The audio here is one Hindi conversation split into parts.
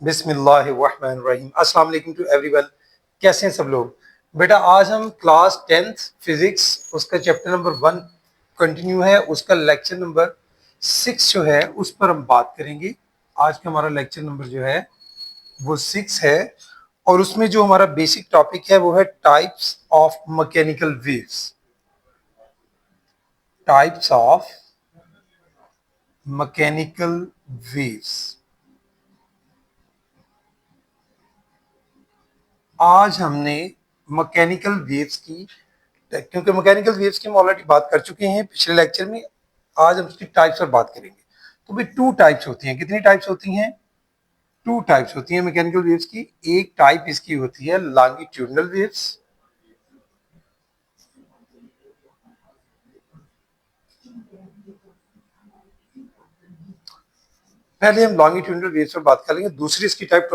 बिस्मिल्लाहिर्रहमानिर्रहीम। अस्सलाम वालेकुम टू एवरीवन। कैसे हैं सब लोग। बेटा आज हम क्लास 10th फिजिक्स उसका चैप्टर नंबर 1 कंटिन्यू है, उसका लेक्चर नंबर 6 जो है उस पर हम बात करेंगे। आज का हमारा लेक्चर नंबर जो है वो 6 है और उसमें जो हमारा बेसिक टॉपिक है वो है types of mechanical waves. Types of mechanical waves. आज हमने मैकेनिकल वेव्स की, क्योंकि मैकेनिकल वेव्स की हम ऑलरेडी बात कर चुके हैं पिछले लेक्चर में, आज हम उसकी टाइप्स पर बात करेंगे। तो भाई टू टाइप्स होती हैं। कितनी टाइप्स होती हैं? टू टाइप्स होती हैं मैकेनिकल वेव्स की। एक टाइप इसकी होती है लॉन्गिट्यूडनल वेव्स। पहले हम लॉन्गिट्यूडनल वेव्स पर बात करेंगे। दूसरी इसकी टाइप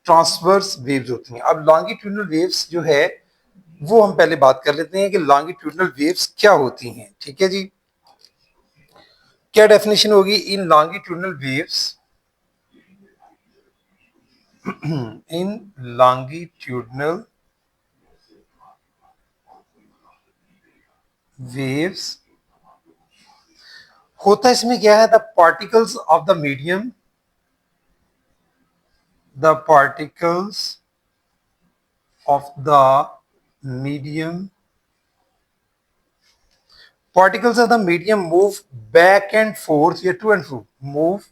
ट्रांसवर्स वेव्स होती हैं। अब लॉन्गिट्यूडनल वेव्स जो है वो हम पहले बात कर लेते हैं कि लॉन्गिट्यूडनल वेव्स क्या होती हैं। ठीक है जी, क्या डेफिनेशन होगी in longitudinal waves? in longitudinal waves होता इसमें क्या है? The particles of the medium particles of the medium move back and forth, या to and fro, move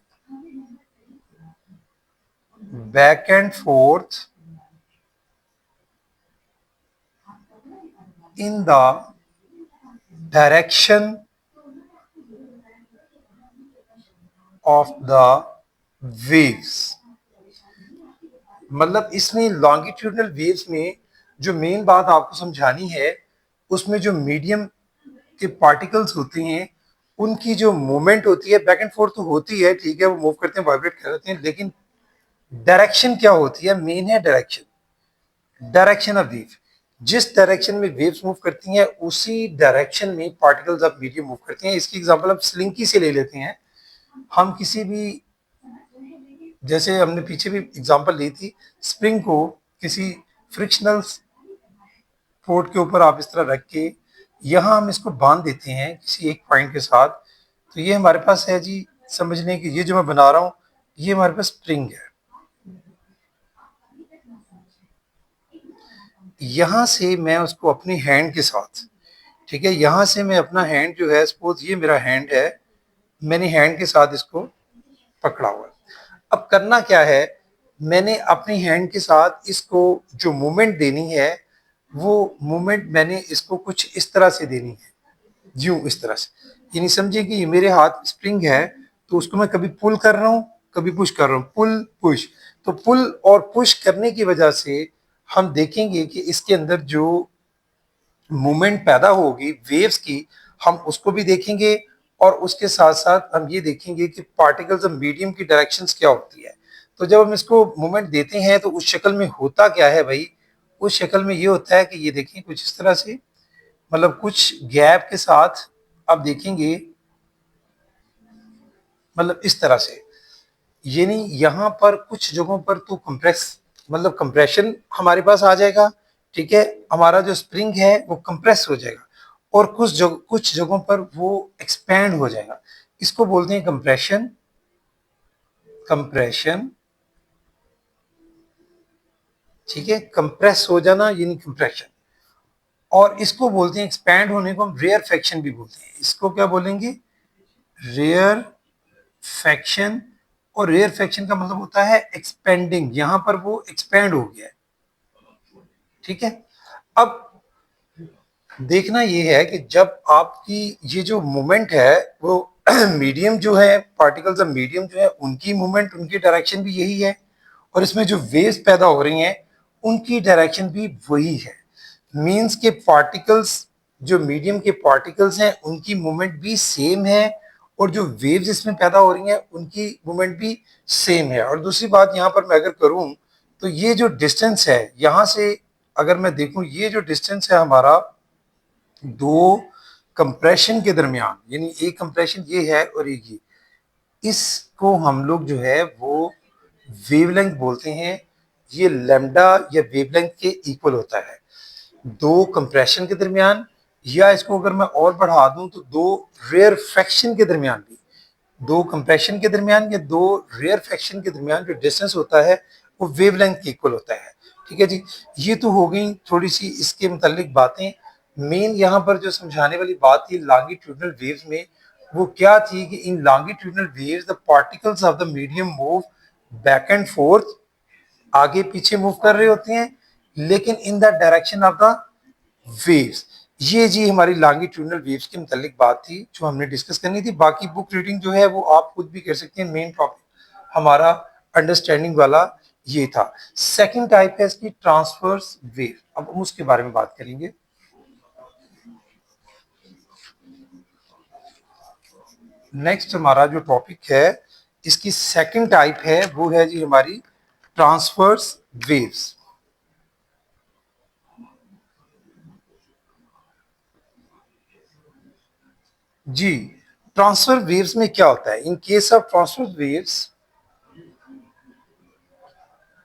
back and forth in the direction of the waves। मतलब इसमें लॉन्गिट्यूडनल वेव्स में जो मेन बात आपको समझानी है, उसमें जो मीडियम के पार्टिकल्स होते हैं उनकी जो मूवमेंट होती है, बैक एंड फोर्थ तो होती है, ठीक है, वो मूव करते हैं, वाइब्रेट करते हैं, लेकिन डायरेक्शन क्या होती है? मेन है डायरेक्शन। डायरेक्शन ऑफ वेव, जिस डायरेक्शन में वेव्स मूव करती हैं उसी डायरेक्शन में पार्टिकल्स ऑफ मीडियम मूव करते हैं। इसकी एग्जांपल हम स्लिंकी से ले लेते हैं। हम किसी भी, जैसे हमने पीछे भी एग्जांपल ली थी, स्प्रिंग को किसी फ्रिक्शनल पोर्ट के ऊपर आप इस तरह रख के यहाँ हम इसको बांध देते हैं किसी एक पॉइंट के साथ, तो ये हमारे पास है जी, समझने की, ये जो मैं बना रहा हूँ ये हमारे पास स्प्रिंग है। यहाँ से मैं उसको अपनी हैंड के साथ, ठीक है, यहाँ से मैं अपना हैंड जो है, सपोज ये मेरा हैंड है, मैंने हैंड के साथ इसको पकड़ा हुआ है। अब करना क्या है, मैंने अपनी हैंड के साथ इसको जो मूवमेंट देनी है वो मूवमेंट मैंने इसको कुछ इस तरह से देनी है, यूं इस तरह से। यानी समझिए कि ये मेरे हाथ स्प्रिंग है, तो उसको मैं कभी पुल कर रहा हूँ, कभी पुश कर रहा हूँ, पुल पुश। तो पुल और पुश करने की वजह से हम देखेंगे कि इसके अंदर जो मूवमेंट पैदा होगी वेव्स की, हम उसको भी देखेंगे और उसके साथ साथ हम ये देखेंगे कि पार्टिकल्स ऑफ मीडियम की डायरेक्शंस क्या होती है। तो जब हम इसको मूवमेंट देते हैं तो उस शक्ल में होता क्या है भाई? उस शक्ल में ये होता है कि ये देखिए कुछ इस तरह से, मतलब कुछ गैप के साथ आप देखेंगे, मतलब इस तरह से, यानी यहाँ पर कुछ जगहों पर तो कंप्रेस, मतलब कंप्रेशन हमारे पास आ जाएगा, ठीक है, हमारा जो स्प्रिंग है वो कंप्रेस हो जाएगा, और कुछ जगहों पर वो एक्सपैंड हो जाएगा। इसको बोलते हैं कंप्रेशन। कंप्रेशन, ठीक है, कंप्रेस हो जाना यानी कंप्रेशन। और इसको बोलते हैं, एक्सपैंड होने को हम रेयर फैक्शन भी बोलते हैं। इसको क्या बोलेंगे? Rarefaction. और रेयर फैक्शन का मतलब होता है एक्सपेंडिंग, यहां पर वो एक्सपैंड हो गया है, ठीक है। अब देखना ये है कि जब आपकी ये जो मूवमेंट है वो मीडियम जो है, पार्टिकल्स ऑफ मीडियम जो है उनकी मूवमेंट, उनकी डायरेक्शन भी यही है, और इसमें जो वेव्स पैदा हो रही हैं उनकी डायरेक्शन भी वही है। मींस के पार्टिकल्स, जो मीडियम के पार्टिकल्स हैं उनकी मूवमेंट भी सेम है, और जो वेव्स इसमें पैदा हो रही हैं उनकी मूवमेंट भी सेम है। और दूसरी बात यहाँ पर मैं अगर करूँ तो ये जो डिस्टेंस है यहाँ से, अगर मैं देखूं, ये जो डिस्टेंस है हमारा दो कंप्रेशन के दरमियान, यानी एक कंप्रेशन ये है और एक ये, इसको हम लोग जो है वो वेवलेंथ बोलते हैं, ये लैम्डा या वेवलेंथ के इक्वल होता है। दो कंप्रेशन के दरमियान, या इसको अगर मैं और बढ़ा दूं तो दो रेयर फ्रैक्शन के दरमियान भी, दो कंप्रेशन के दरमियान या दो रेयर फ्रैक्शन के दरमियान जो डिस्टेंस होता है वो वेवलेंथ के इक्वल होता है। ठीक है जी, ये तो हो गई थोड़ी सी इसके मुतालिक बातें। मेन यहाँ पर जो समझाने वाली बात थी लॉन्गिट्यूडनल वेव्स में, वो क्या थी कि in longitudinal waves the particles of the medium move back and forth, आगे पीछे मूव कर रहे होते हैं, लेकिन in the direction of the waves. ये जी हमारी लॉन्गिट्यूडनल वेव्स के मुतालिक बात थी जो हमने डिस्कस करनी थी। बाकी बुक रीडिंग जो है वो आप खुद भी कर सकते हैं। मेन टॉपिक हमारा अंडरस्टैंडिंग वाला ये था। सेकंड टाइप है इसकी ट्रांसवर्स वेव। अब हम उसके बारे में बात करेंगे। नेक्स्ट हमारा जो टॉपिक है इसकी सेकंड टाइप है वो है जी हमारी ट्रांसवर्स वेव्स। जी, ट्रांसफर वेव्स में क्या होता है? In case of transfer waves,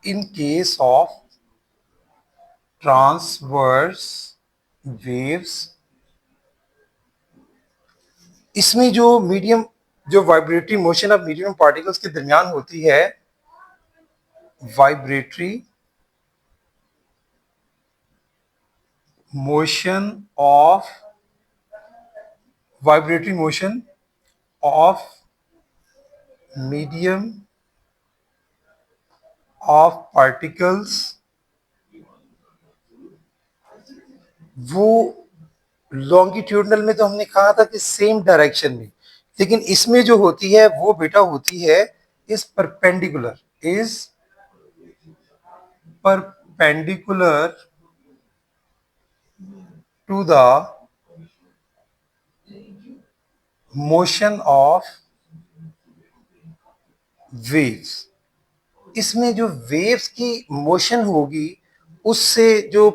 in case of transverse waves, इसमें जो मीडियम, जो vibratory motion of medium particles के दरमियान होती है, vibratory motion of, vibratory motion of medium of particles, वो लॉन्गिट्यूडनल में तो हमने कहा था कि सेम डायरेक्शन में, लेकिन इसमें जो होती है वो बेटा होती है is perpendicular, is perpendicular to the motion of waves. इसमें जो वेव्स की मोशन होगी उससे जो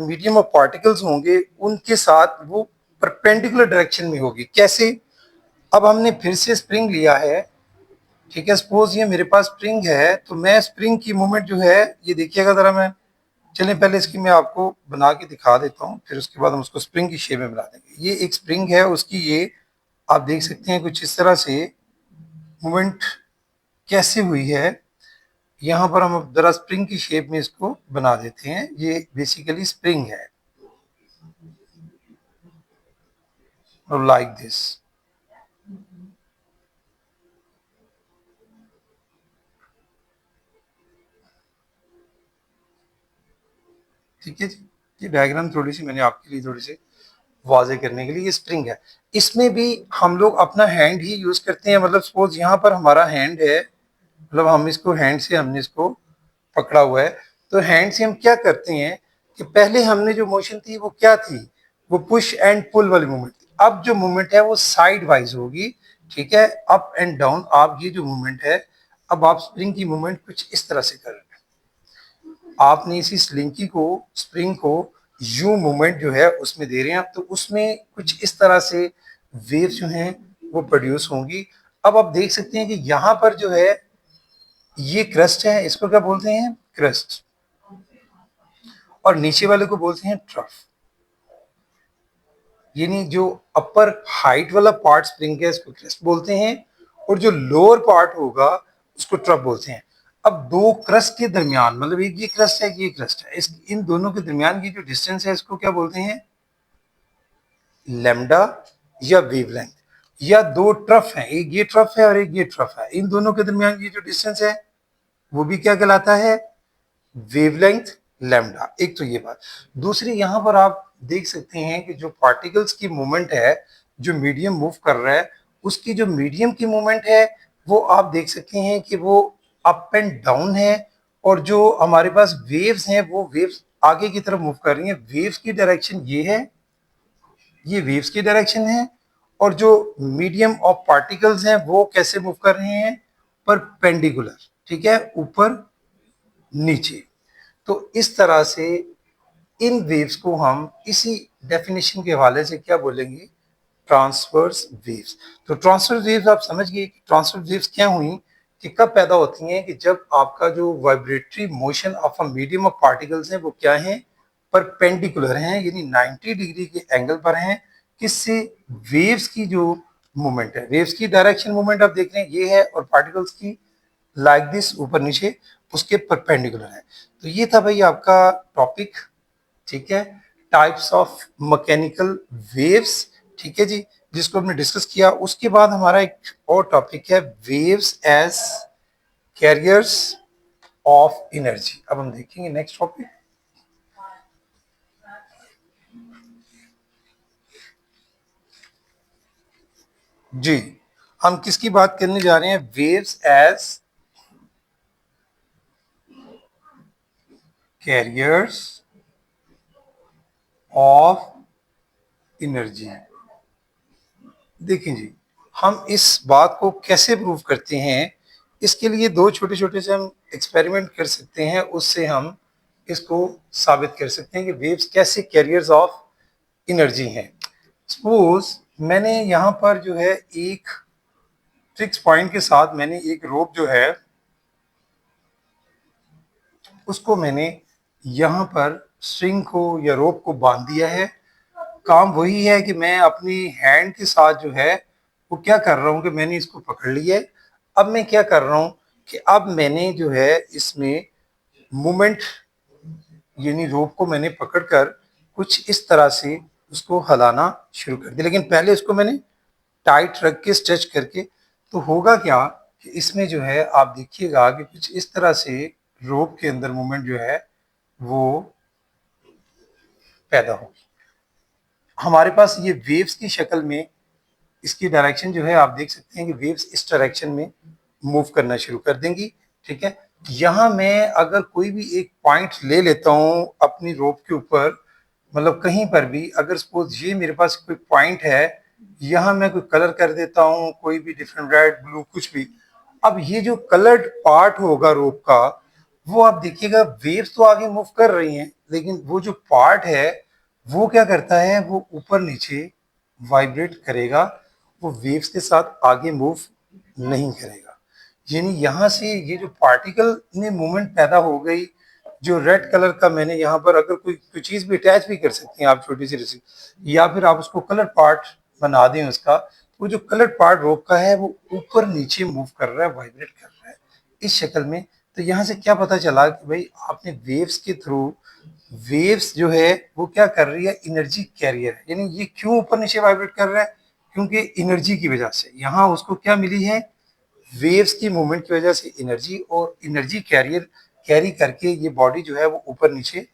मीडियम ऑफ पार्टिकल्स होंगे उनके साथ वो परपेंडिकुलर डायरेक्शन में होगी। कैसे? अब हमने फिर से स्प्रिंग लिया है, ठीक है, सपोज ये मेरे पास स्प्रिंग है, तो मैं स्प्रिंग की मूवमेंट जो है ये देखिएगा जरा, मैं चलिए पहले इसकी मैं आपको बना के दिखा देता हूँ, फिर उसके बाद हम उसको स्प्रिंग की शेप में बना देंगे। ये एक स्प्रिंग है, उसकी ये आप देख सकते हैं कुछ इस तरह से मूवमेंट कैसे हुई है। यहाँ पर हम जरा स्प्रिंग की शेप में इसको बना देते हैं। ये बेसिकली स्प्रिंग है और लाइक दिस। ठीक है जी, ये डायग्राम थोड़ी सी मैंने आपके लिए थोड़ी सी वाजे करने के लिए, ये स्प्रिंग है। इसमें भी हम लोग अपना हैंड ही यूज करते हैं। मतलब सपोज यहाँ पर हमारा हैंड है, मतलब हम इसको हैंड से हमने इसको पकड़ा हुआ है, तो हैंड से हम क्या करते हैं कि पहले हमने जो मोशन थी वो क्या थी, वो पुश एंड पुल वाली मूवमेंट थी। अब जो मूवमेंट है वो साइड वाइज होगी, ठीक है, अप एंड डाउन। आप ये जो मूवमेंट है, अब आप स्प्रिंग की मूवमेंट कुछ इस तरह से कर रहे हैं। आपने इसी स्लिंकी को, स्प्रिंग को यू मूवमेंट जो है उसमें दे रहे हैं, तो उसमें कुछ इस तरह से वेव जो हैं वो प्रोड्यूस होंगी। अब आप देख सकते हैं कि यहाँ पर जो है ये क्रस्ट है, इसको क्या बोलते हैं? क्रस्ट। और नीचे वाले को बोलते हैं ट्रफ। यानी जो अपर हाइट वाला पार्ट स्प्रिंग है इसको क्रस्ट बोलते हैं, और जो लोअर पार्ट होगा उसको ट्रफ बोलते हैं। अब दो क्रस्ट के दरमियान, मतलब एक ये क्रस्ट है, ये क्रस्ट है, इस इन दोनों के दरमियान की जो डिस्टेंस है इसको क्या बोलते हैं? लैम्डा या वेवलेंथ। या दो ट्रफ हैं, एक ये ट्रफ है और एक ये ट्रफ है, इन दोनों के दरमियान की जो डिस्टेंस है वो भी क्या कहलाता है? Wavelength lambda. एक तो ये बात। दूसरी, यहां पर आप देख सकते हैं कि जो पार्टिकल्स की मूवमेंट है, जो मीडियम मूव कर रहा है, उसकी जो मीडियम की मूवमेंट है वो आप देख सकते हैं कि वो अप एंड डाउन है, और जो हमारे पास वेव्स हैं वो वेव्स आगे की तरफ मूव कर रही हैं। वेव्स की डायरेक्शन ये है, ये वेव्स की डायरेक्शन है, और जो मीडियम ऑफ पार्टिकल्स हैं वो कैसे मूव कर रहे हैं? परपेंडिकुलर, ठीक है, ऊपर नीचे। तो इस तरह से इन वेव्स को हम इसी डेफिनेशन के हवाले से क्या बोलेंगे? Transverse waves. तो ट्रांसवर्स वेव्स आप समझ गए कि ट्रांसवर्स वेव्स क्या हुई कि कब पैदा होती हैं, कि जब आपका जो vibratory motion of a medium of particles हैं वो क्या हैं, परपेंडिकुलर हैं, यानी 90 डिग्री के एंगल पर हैं। किससे? वेव्स की जो मूवमेंट है, वेव्स की डायरेक्शन मूवमेंट आप देख रहे हैं ये है, और पार्टिकल्स की लाइक दिस ऊपर नीचे उसके परपेंडिकुलर है। तो ये था भाई आपका टॉपिक, ठीक है, टाइप्स ऑफ मैकेनिकल वेव्स, ठीक है जी, जिसको हमने डिस्कस किया। उसके बाद हमारा एक और टॉपिक है waves as carriers of energy. अब हम देखेंगे नेक्स्ट टॉपिक। जी, हम किसकी बात करने जा रहे हैं? Waves as carriers of energy. देखिए जी, हम इस बात को कैसे प्रूव करते हैं, इसके लिए दो छोटे छोटे से हम एक्सपेरिमेंट कर सकते हैं, उससे हम इसको साबित कर सकते हैं कि वेव्स कैसे कैरियर्स ऑफ एनर्जी हैं। सपोज मैंने यहाँ पर जो है एक फिक्स पॉइंट के साथ मैंने एक रोप जो है उसको मैंने यहाँ पर स्ट्रिंग को या रोप को बांध दिया है। काम वही है कि मैं अपनी हैंड के साथ जो है वो क्या कर रहा हूँ कि मैंने इसको पकड़ लिया है। अब मैं क्या कर रहा हूँ कि अब मैंने जो है इसमें मूवमेंट, यानी रोप को मैंने पकड़कर कुछ इस तरह से उसको हिलाना शुरू कर दिया, लेकिन पहले इसको मैंने टाइट रख के स्ट्रेच करके। तो होगा क्या कि इसमें जो है आप देखिएगा कि कुछ इस तरह से रोप के अंदर मूवमेंट जो है वो पैदा होगी। हमारे पास ये वेव्स की शक्ल में इसकी डायरेक्शन जो है आप देख सकते हैं कि वेव्स इस डायरेक्शन में मूव करना शुरू कर देंगी, ठीक है। यहाँ मैं अगर कोई भी एक पॉइंट ले लेता हूँ अपनी रोप के ऊपर, मतलब कहीं पर भी, अगर सपोज ये मेरे पास कोई पॉइंट है, यहाँ मैं कोई कलर कर देता हूँ, कोई भी डिफरेंट, रेड ब्लू कुछ भी। अब ये जो कलर्ड पार्ट होगा रोप का, वो आप देखिएगा वेव्स तो आगे मूव कर रही हैं, लेकिन वो जो पार्ट है वो क्या करता है, वो ऊपर नीचे वाइब्रेट करेगा, वो वेव्स के साथ आगे मूव नहीं करेगा। यानी यहाँ से ये जो पार्टिकल में मूवमेंट पैदा हो गई, जो रेड कलर का मैंने यहाँ पर, अगर कोई चीज भी अटैच भी कर सकते हैं आप, छोटी सी रस्सी, या फिर आप उसको कलर पार्ट बना दें उसका, वो जो कलर पार्ट रोप का है वो ऊपर नीचे मूव कर रहा है, वाइब्रेट कर रहा है इस शक्ल में। तो यहाँ से क्या पता चला कि भाई आपने वेव्स के थ्रू, वेव्स जो है वो क्या कर रही है, एनर्जी कैरियर है। यानी ये क्यों ऊपर नीचे वाइब्रेट कर रहा है? क्योंकि एनर्जी की वजह से यहाँ उसको क्या मिली है, वेव्स की मूवमेंट की वजह से एनर्जी, और एनर्जी कैरियर कैरी करके ये बॉडी जो है वो ऊपर नीचे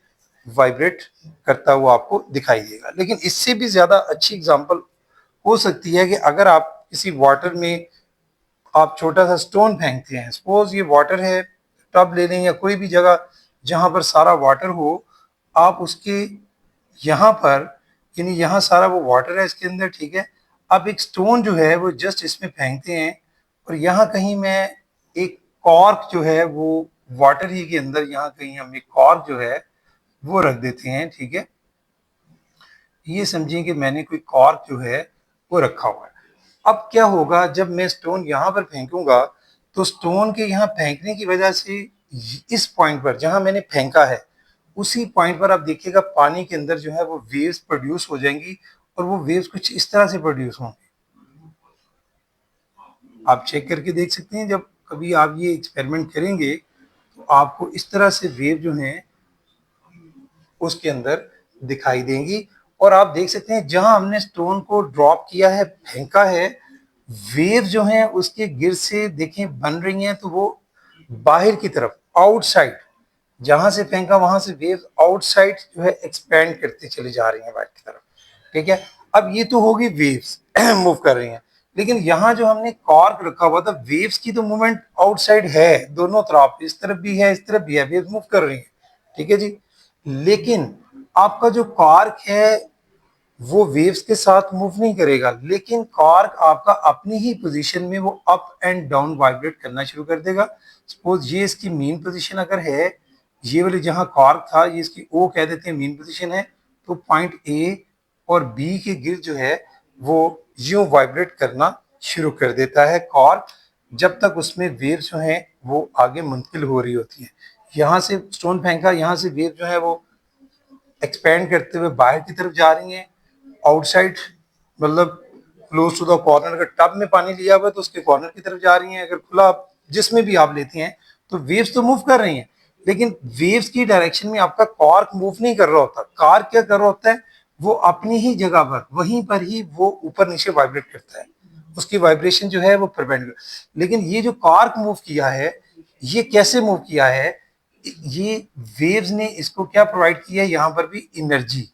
वाइब्रेट करता हुआ आपको दिखाई देगा। लेकिन इससे भी ज्यादा अच्छी एग्जांपल हो सकती है कि अगर आप किसी वाटर में आप छोटा सा स्टोन फेंकते हैं, सपोज ये वाटर है, टब ले लें या कोई भी जगह जहां पर सारा वाटर हो, आप उसके यहाँ पर, यानी यहाँ सारा वो वाटर है इसके अंदर, ठीक है। अब एक स्टोन जो है वो जस्ट इसमें फेंकते हैं, और यहाँ कहीं मैं एक कॉर्क जो है वो वाटर ही के अंदर, यहाँ कहीं हम एक कॉर्क जो है वो रख देते हैं, ठीक है। ये समझिए कि मैंने कोई कॉर्क जो है वो रखा हुआ है। अब क्या होगा, जब मैं स्टोन यहाँ पर फेंकूंगा, तो स्टोन के यहाँ फेंकने की वजह से इस पॉइंट पर जहां मैंने फेंका है, उसी पॉइंट पर आप देखिएगा पानी के अंदर जो है वो वेव्स प्रोड्यूस हो जाएंगी, और वो वेव्स कुछ इस तरह से प्रोड्यूस होंगे। आप चेक करके देख सकते हैं, जब कभी आप ये एक्सपेरिमेंट करेंगे तो आपको इस तरह से वेव जो है उसके अंदर दिखाई देंगी। और आप देख सकते हैं जहां हमने स्टोन को ड्रॉप किया है, फेंका है, वेव जो है उसके गिर से देखें बन रही हैं, तो वो बाहर की तरफ, आउटसाइड, जहां से फेंका वहां से वेव आउटसाइड जो है एक्सपेंड करते चले जा रही हैं बाहर की तरफ, ठीक है। अब ये तो होगी वेव्स मूव कर रही हैं, लेकिन यहाँ जो हमने कॉर्क रखा हुआ था, वेव्स की तो मूवमेंट आउटसाइड है, दोनों तरफ, इस तरफ भी है इस तरफ भी है, वेव्स मूव कर रही हैं, ठीक है जी। लेकिन आपका जो कॉर्क है वो वेव्स के साथ मूव नहीं करेगा, लेकिन कॉर्क आपका अपनी ही पोजीशन में वो अप एंड डाउन वाइब्रेट करना शुरू कर देगा। सपोज ये इसकी मेन पोजीशन अगर है, ये वाली जहां कॉर्क था ये इसकी ओ कह देते हैं मेन पोजीशन है, तो पॉइंट ए और बी के गिर जो है वो यूं वाइब्रेट करना शुरू कर देता है कॉर्क। जब तक उसमें वेव जो हैं वो आगे मुंतकिल हो रही होती हैं। यहाँ से स्टोन फेंका, यहाँ से वेव जो है वो एक्सपेंड करते हुए बाहर की तरफ जा रही हैं, आउटसाइड मतलब क्लोज टू द कॉर्नर। अगर टब में पानी लिया हुआ है तो उसके कॉर्नर की तरफ जा रही हैं, अगर खुला जिसमें भी आप लेती हैं तो वेव्स तो मूव कर रही हैं, लेकिन वेव्स की डायरेक्शन में आपका कॉर्क मूव नहीं कर रहा होता। कॉर्क क्या कर रहा होता है, वो अपनी ही जगह पर वहीं पर ही वो ऊपर नीचे वाइब्रेट करता है, उसकी वाइब्रेशन जो है वो परपेंडिकुलर। लेकिन ये जो कॉर्क मूव किया है, ये कैसे मूव किया है, ये वेव्स ने इसको क्या प्रोवाइड किया है, यहाँ पर भी एनर्जी,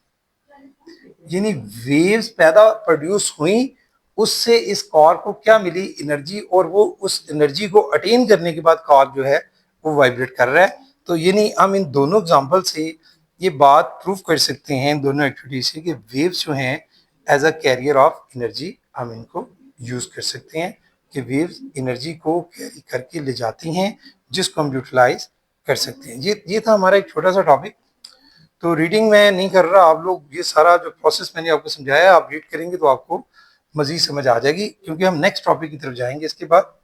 यानी वेव्स पैदा प्रोड्यूस हुई, उससे इस कॉर्क को क्या मिली, एनर्जी, और वो उस एनर्जी को अटेन करने के बाद कॉर्क जो है वो वाइब्रेट कर रहा है। तो यानी हम इन दोनों एग्जांपल से ये बात प्रूव कर सकते हैं, इन दोनों एक्टिविटी से, कि वेव्स जो हैं as a carrier of energy हम इनको यूज कर सकते हैं, कि वेव्स एनर्जी को कैरी करके ले जाती हैं, जिसको हम यूटिलाइज कर सकते हैं। ये था हमारा एक छोटा सा टॉपिक। तो रीडिंग मैं नहीं कर रहा, आप लोग ये सारा जो प्रोसेस मैंने आपको समझाया आप रीड करेंगे तो आपको मजीद समझ आ जाएगी, क्योंकि हम नेक्स्ट टॉपिक की तरफ जाएंगे इसके बाद।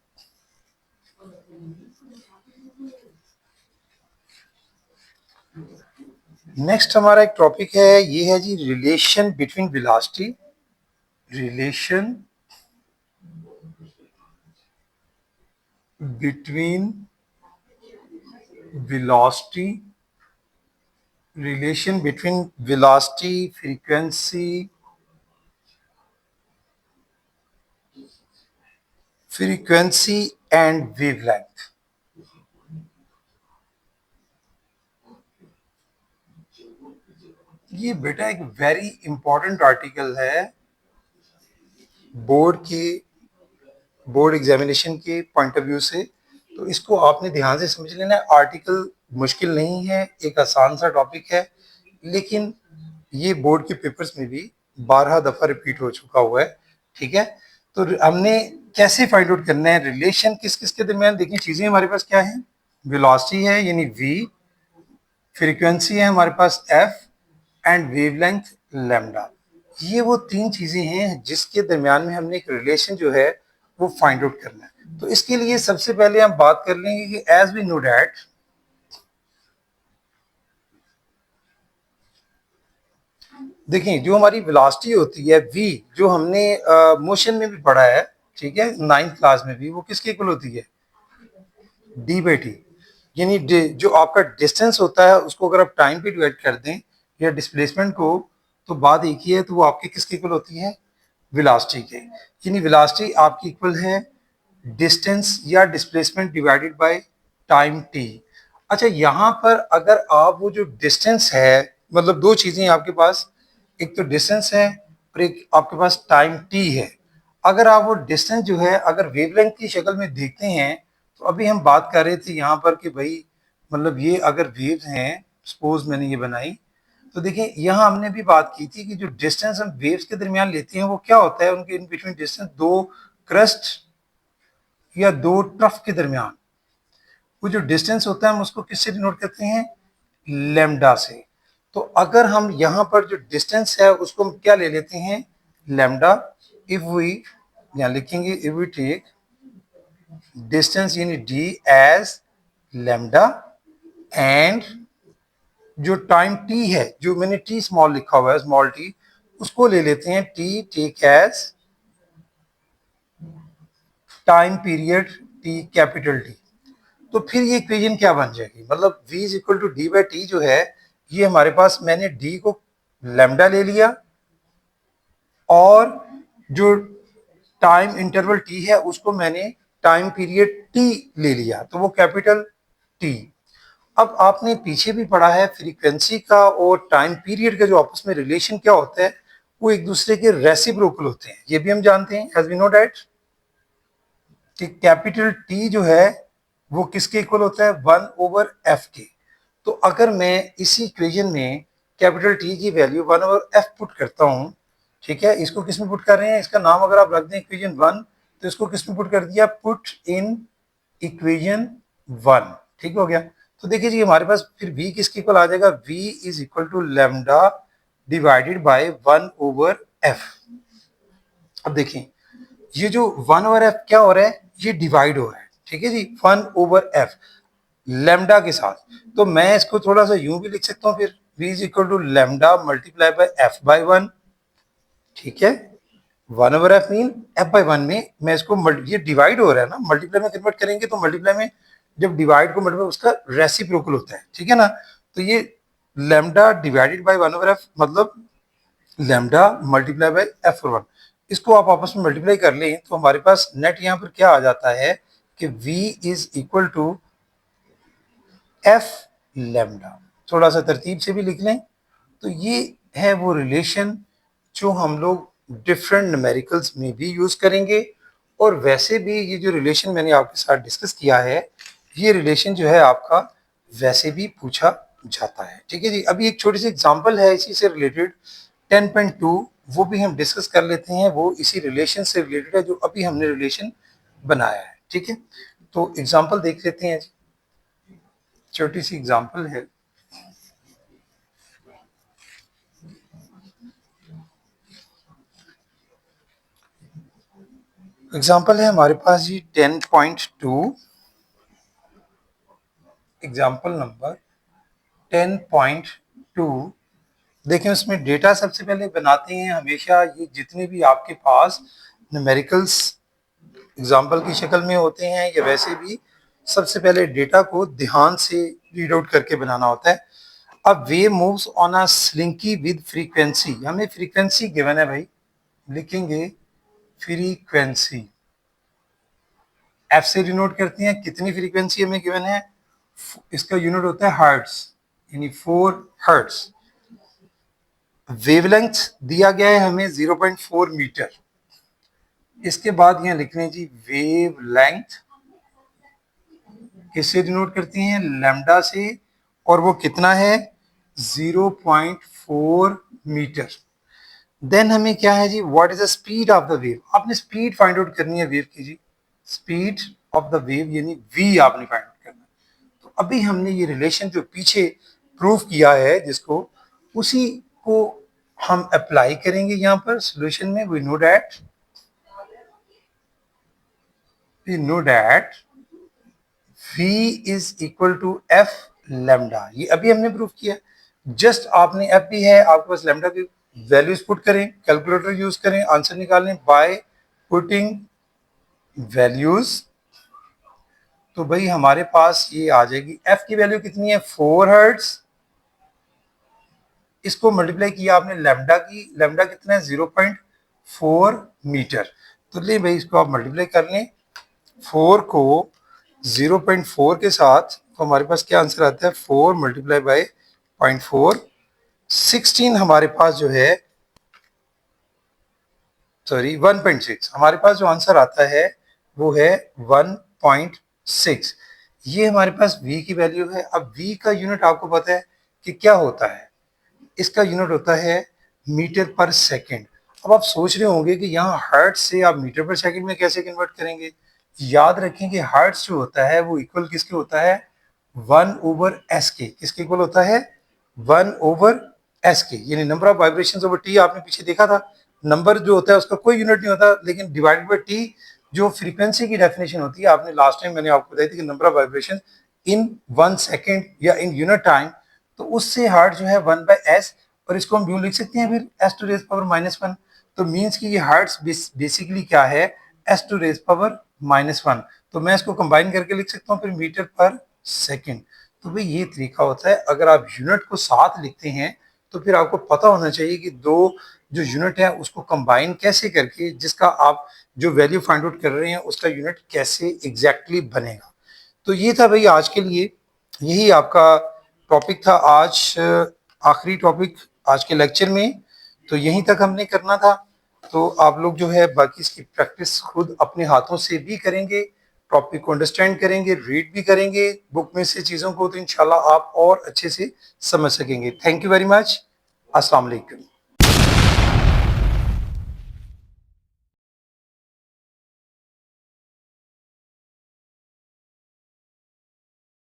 नेक्स्ट हमारा एक टॉपिक है, ये है जी relation between velocity, relation between velocity, relation between velocity, frequency and wavelength. ये बेटा एक वेरी इंपॉर्टेंट आर्टिकल है बोर्ड एग्जामिनेशन के पॉइंट ऑफ व्यू से, तो इसको आपने ध्यान से समझ लेना है। आर्टिकल मुश्किल नहीं है, एक आसान सा टॉपिक है, लेकिन ये बोर्ड के पेपर्स में भी 12 दफा रिपीट हो चुका हुआ है। ठीक है, तो हमने कैसे फाइंड आउट करना है रिलेशन किस किस के दरमियान। देखिए चीजें हमारे पास क्या है, वेलोसिटी है यानी v, फ्रीक्वेंसी है हमारे पास f, एंड वेवलेंथ लैम्डा। ये वो तीन चीजें हैं जिसके दरमियान में हमने एक रिलेशन जो है वो फाइंड आउट करना है। तो इसके लिए सबसे पहले हम बात कर लेंगे कि एज वी नो डैट, देखिए जो हमारी वेलोसिटी होती है v, जो हमने मोशन में भी पढ़ा है, ठीक है, 9th क्लास में भी, वो किसके इक्वल होती है, डी बाई टी। यानी जो आपका डिस्टेंस होता है उसको अगर आप टाइम पे डिवाइड कर दें या डिस्प्लेसमेंट को, तो बात एक ही है, तो वो आपकी किसके इक्वल होती है, वेलोसिटी के। यानी वेलोसिटी आपकी इक्वल है डिस्टेंस या displacement divided by time T. अच्छा यहाँ पर अगर आप वो जो डिस्टेंस है, मतलब दो चीजें आपके पास, एक तो डिस्टेंस है और एक आपके पास टाइम टी है। अगर आप वो डिस्टेंस जो है अगर वेवलेंथ की शक्ल में देखते हैं, तो अभी हम बात कर रहे थे यहाँ पर कि भाई मतलब ये अगर वेव्स हैं, सपोज मैंने ये बनाई, तो देखिए यहाँ हमने भी बात की थी कि जो डिस्टेंस हम वेव्स के दरमियान लेते हैं वो क्या होता है, उनके इन बिटवीन डिस्टेंस, दो क्रस्ट या दो ट्रफ के दरमियान वो जो डिस्टेंस होता है हम उसको किससे डिनोट करते हैं, लेमडा से। तो अगर हम यहाँ पर जो डिस्टेंस है उसको हम क्या ले लेते हैं, लेमडा। इफ वी यहाँ लिखेंगे, इफ वी टेक डिस्टेंस यानी डी एज लेमडा, एंड जो टाइम टी है, जो मैंने टी स्मॉल लिखा हुआ है, स्मॉल टी, उसको ले लेते हैं T take as time period T capital T. तो फिर ये इक्वेशन क्या बन जाएगी, मतलब v is equal to D by T जो है, ये हमारे पास मैंने d को लैम्डा ले लिया और जो टाइम इंटरवल t है उसको मैंने टाइम पीरियड t ले लिया, तो वो कैपिटल T। अब आपने पीछे भी पढ़ा है फ्रीक्वेंसी का और टाइम पीरियड का जो आपस में रिलेशन क्या होता है, वो एक दूसरे के रेसिप्रोकल होते हैं, ये भी हम जानते हैं एज वी नो डैट कि कैपिटल T जो है वो किसके इक्वल होता है, 1/f के। तो अगर मैं इसी इक्वेशन में कैपिटल T की वैल्यू 1/f पुट करता हूँ, ठीक है, इसको किस में पुट कर रहे हैं, इसका नाम अगर आप रख दें इक्वेशन 1, तो इसको किस में पुट कर दिया, पुट इन इक्वेशन 1, ठीक हो गया। तो देखिए जी हमारे पास फिर v किसके इक्वल आ जाएगा, v is equal to lambda divided by 1/f। अब देखिए ये जो 1/f क्या हो रहा है, ये डिवाइड हो रहा है, ठीक है जी, 1/f लैम्डा के साथ। तो मैं इसको थोड़ा सा यूं भी लिख सकता हूं फिर, v is equal to lambda multiply by f by 1, ठीक है। 1/f मीन f बाय 1 में मैं इसको ये डिवाइड हो रहा है ना, मल्टीप्लाई में कन्वर्ट करेंगे तो मल्टीप्लाई में जब डिवाइड को मल्टीप्लाई उसका रेसिप्रोकल होता है, ठीक है ना। तो ये लैम्डा डिवाइडेड बाय 1/f मतलब lambda multiply by f for 1, इसको आप आपस में मल्टीप्लाई कर लें तो हमारे पास नेट यहाँ पर क्या आ जाता है कि v is equal to f lambda. थोड़ा सा तरतीब से भी लिख लें तो ये है वो रिलेशन जो हम लोग डिफरेंट न्यूमेरिकल्स में भी यूज करेंगे, और वैसे भी ये जो रिलेशन मैंने आपके साथ डिस्कस किया है, ये रिलेशन जो है आपका वैसे भी पूछा जाता है, ठीक है जी। अभी एक छोटी सी एग्जांपल है इसी से रिलेटेड 10.2, वो भी हम डिस्कस कर लेते हैं, वो इसी रिलेशन से रिलेटेड है जो अभी हमने रिलेशन बनाया है, ठीक है। तो एग्जांपल देख लेते हैं जी, छोटी सी एग्जांपल है। एग्जाम्पल है हमारे पास जी 10.2, एग्जाम्पल नंबर 10.2। देखें उसमें डेटा सबसे पहले बनाते हैं हमेशा, ये जितने भी आपके पास न्यूमेरिकल्स एग्जाम्पल की शक्ल में होते हैं या वैसे भी, सबसे पहले डेटा को ध्यान से रीड आउट करके बनाना होता है। अब wave moves on a slinky with frequency, हमें फ्रीक्वेंसी गिवन है भाई, लिखेंगे फ्रीक्वेंसी, एफ से डिनोट करते हैं, कितनी फ्रीक्वेंसी हमें गिवन है, इसका यूनिट होता है हर्ट्स, यानी 4 हर्ट्स। वेवलेंथ दिया गया है हमें 0.4 मीटर। इसके बाद यहाँ लिख रहे हैं जी वेवलेंथ किससे डिनोट करती हैं, लैम्डा से, और वो कितना है 0.4 मीटर। देन हमें क्या है जी, what is the speed of the wave, आपने स्पीड फाइंड आउट करनी है वेव की जी, स्पीड ऑफ द वेव यानी v आपने फाइंड आउट करना है। तो अभी हमने ये रिलेशन जो पीछे प्रूव किया है जिसको, उसी को हम अप्लाई करेंगे यहाँ पर सॉल्यूशन में। We know that v is equal to f lambda, ये अभी हमने प्रूव किया। जस्ट आपने f भी है आपके पास, लैम्डा की वैल्यूज पुट करें, कैलकुलेटर यूज करें, आंसर निकालें बाय पुटिंग वैल्यूज। तो भाई हमारे पास ये आ जाएगी, f की वैल्यू कितनी है 4 हर्ट्ज, इसको मल्टीप्लाई किया आपने लैम्डा की, लैम्डा कितना है 0.4 मीटर। तो ले भाई इसको आप मल्टीप्लाई कर लें 4 को 0.4 के साथ, तो हमारे पास क्या आंसर आता है 4 मल्टीप्लाई बाय 0.4, 16 हमारे पास जो है, सॉरी 1.6, हमारे पास जो आंसर आता है वो है 1.6। ये हमारे पास v की वैल्यू है। अब v का यूनिट आपको पता है कि क्या होता है, इसका यूनिट होता है मीटर पर सेकंड। अब आप सोच रहे होंगे कि यहाँ हर्ट्ज से आप मीटर पर सेकंड में कैसे कन्वर्ट करेंगे। याद रखें कि हर्ट्ज जो होता है वो इक्वल किसके होता है 1/s के, किसके इक्वल होता है 1/s के, यानी number of vibrations over T. आपने पीछे देखा था नंबर जो होता है उसका कोई यूनिट नहीं होता, लेकिन डिवाइडेड बाय टी जो फ्रीक्वेंसी की डेफिनेशन होती है, आपने लास्ट टाइम मैंने आपको बताई थी कि number of vibration in 1 second या इन यूनिट टाइम, तो उससे हार्ट जो है 1/s, और इसको हम यूं लिख सकते हैं फिर s टू रेज पावर -1। तो मीन्स कि ये हार्ट्स बेसिकली क्या है s टू रेज पावर -1। तो मैं इसको कंबाइन करके लिख सकता हूँ फिर मीटर पर सेकंड। तो भाई ये तरीका होता है, अगर आप यूनिट को साथ लिखते हैं तो फिर आपको पता होना चाहिए कि दो जो यूनिट है उसको कंबाइन कैसे करके जिसका आप जो वैल्यू फाइंड आउट कर रहे हैं उसका यूनिट कैसे एग्जैक्टली बनेगा। तो ये था भाई आज के लिए, यही आपका टॉपिक था आज, आखिरी टॉपिक आज के लेक्चर में। तो यहीं तक हमने करना था। तो आप लोग जो है बाकी इसकी प्रैक्टिस खुद अपने हाथों से भी करेंगे, टॉपिक को अंडरस्टैंड करेंगे, रीड भी करेंगे बुक में से चीज़ों को, तो इंशाल्लाह आप और अच्छे से समझ सकेंगे। Thank you very much. अस्सलाम वालेकुम।